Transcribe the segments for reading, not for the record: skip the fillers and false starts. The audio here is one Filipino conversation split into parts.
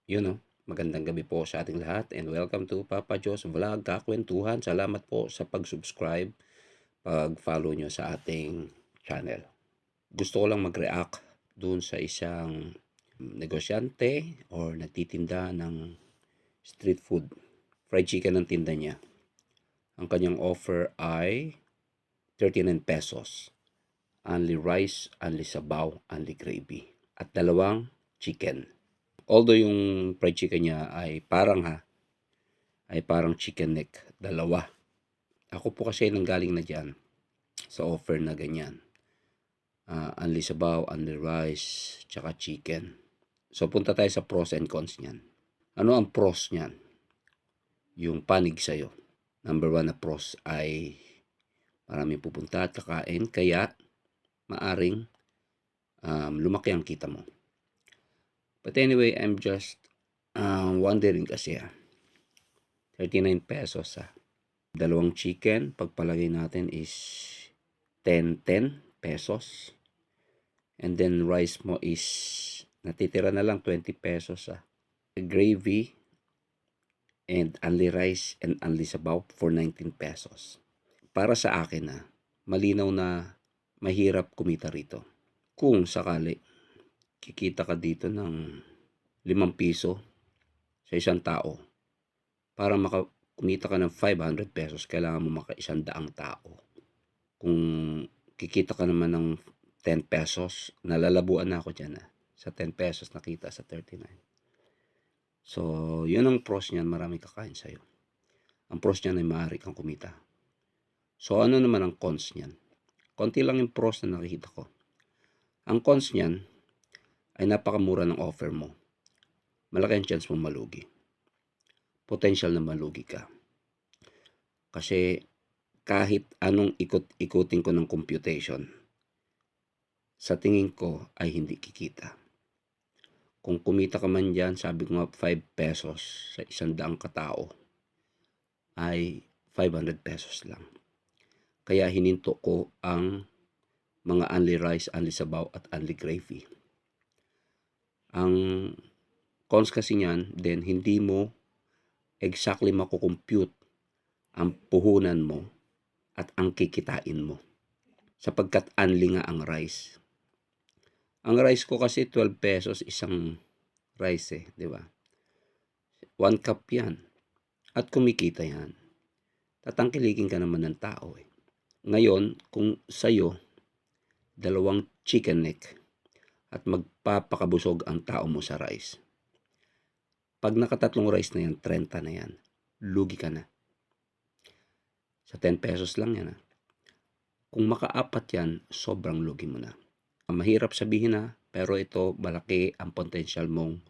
Yun no, magandang gabi po sa ating lahat and welcome to Papa Jo's Vlog Kakwentuhan. Salamat po sa pag-subscribe, pag-follow nyo sa ating channel. Gusto ko lang mag-react dun sa isang negosyante or nagtitinda ng street food. Fried chicken ang tinda niya. Ang kanyang offer ay 39 pesos. Only rice, only sabaw, only gravy. At dalawang chicken. Although yung fried chicken niya ay parang chicken neck, dalawa. Ako po kasi nanggaling na dyan sa offer na ganyan. Only sabaw, only rice, tsaka chicken. So punta tayo sa pros and cons niyan. Ano ang pros niyan? Yung panig sa'yo. Number 1 na pros ay maraming pupunta at kakain, kaya maaring lumaki ang kita mo. But anyway, I'm just wondering kasi 39 pesos dalawang chicken, pagpalagay natin is 10 pesos. And then rice mo is natitira na lang 20 pesos Gravy and only rice and only sabaw for 19 pesos. Para sa akin malinaw na mahirap kumita rito. Kung sakali kikita ka dito ng 5 piso sa isang tao, para kumita ka ng 500 pesos, kailangan mo maka-100 tao. Kung kikita ka naman ng 10 pesos, nalalabuan na ako dyan sa 10 pesos nakita sa 39. So, yun ang pros niyan, marami kakain sa'yo. Ang pros niyan ay maaari kang kumita. So, ano naman ang cons niyan? Konti lang yung pros na nakikita ko. Ang cons niyan ay napakamura ng offer mo. Malaki ang chance mo malugi. Potential na malugi ka. Kasi kahit anong ikutin ko ng computation, sa tingin ko ay hindi kikita. Kung kumita ka man dyan, sabi ko nga 5 pesos sa 100 katao, ay 500 pesos lang. Kaya hininto ko ang mga only rice, only sabaw at only gravy. Ang cons kasi niyan, then hindi mo exactly makukompute ang puhunan mo at ang kikitain mo. Sapagkat only nga ang rice. Ang rice ko kasi 12 pesos isang rice di ba? 1 cup yan. At kumikita yan. Tatangkilikin ka naman ng tao Ngayon, kung sa'yo, dalawang chicken neck at magpapakabusog ang tao mo sa rice. Pag nakatatlong rice na yan, 30 na yan. Lugi ka na. Sa 10 pesos lang yan Kung makaapat yan, sobrang lugi mo na. Mahirap sabihin pero ito malaki ang potential mong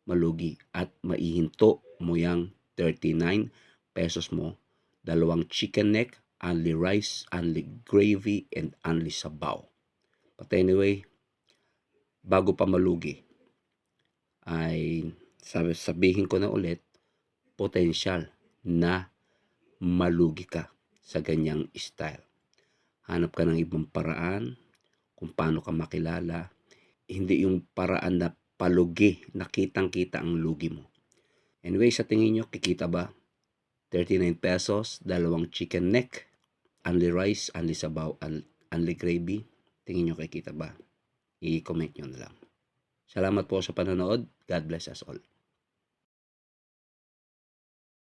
malugi at maihinto mo yung 39 pesos mo, dalawang chicken neck, only rice, only gravy, and only sabaw. But anyway, bago pa malugi, ay sabihin ko na ulit, potential na malugi ka sa ganyang style. Hanap ka ng ibang paraan kung paano ka makilala. Hindi yung paraan na palugi, na kitang-kita ang lugi mo. Anyway, sa tingin nyo, kikita ba? 39 pesos, dalawang chicken neck, only rice, only sabaw, only gravy. Tingin nyo kikita ba? I-comment nyo na lang. Salamat po sa panonood. God bless us all.